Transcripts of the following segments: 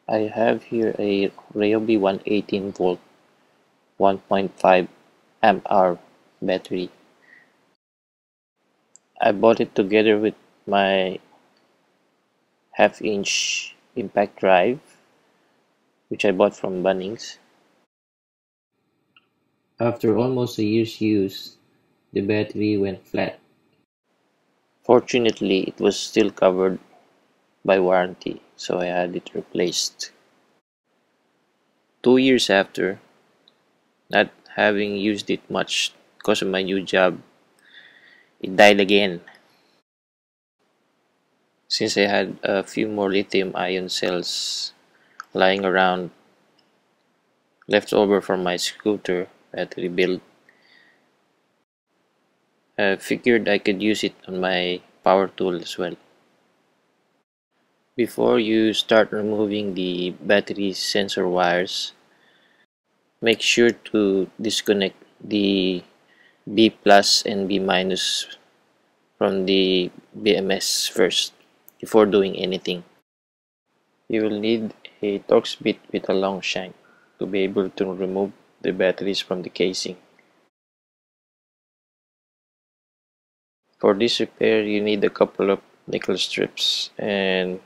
I have here a Ryobi 118 volt 1.5 amp hour battery. I bought it together with my half-inch impact drive, which I bought from Bunnings. After almost a year's use, the battery went flat. Fortunately, it was still covered by warranty, so I had it replaced. 2 years after, not having used it much because of my new job, it died again. Since I had a few more lithium-ion cells lying around left over from my scooter battery build, I figured I could use it on my power tool as well. Before you start removing the battery sensor wires, make sure to disconnect the B plus and B minus from the BMS first before doing anything. You will need a Torx bit with a long shank to be able to remove the batteries from the casing. For this repair, you need a couple of nickel strips and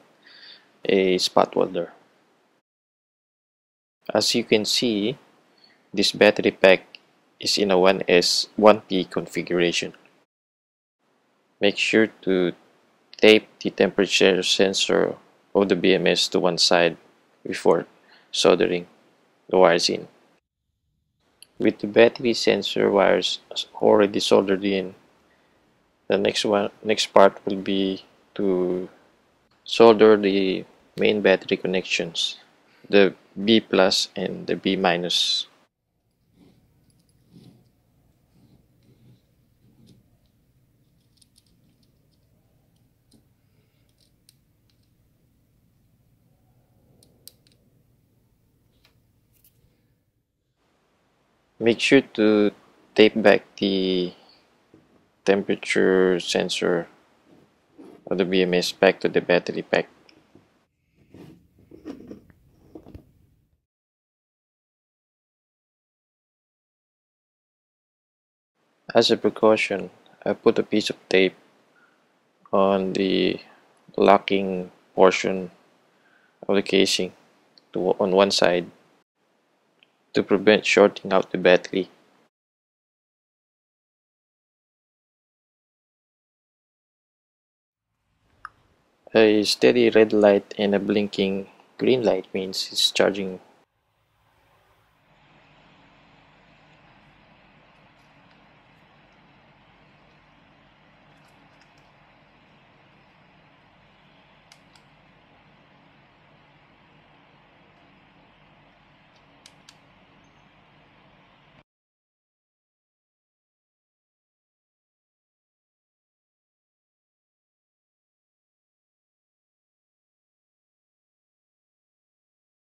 a spot welder. As you can see, this battery pack is in a 1S 1P configuration. Make sure to tape the temperature sensor of the BMS to one side before soldering the wires in. With the battery sensor wires already soldered in, the next part will be to solder the main battery connections, the B plus and the B minus. Make sure to tape back the temperature sensor of the BMS back to the battery pack. As a precaution, I put a piece of tape on the locking portion of the casing on one side to prevent shorting out the battery. A steady red light and a blinking green light means it's charging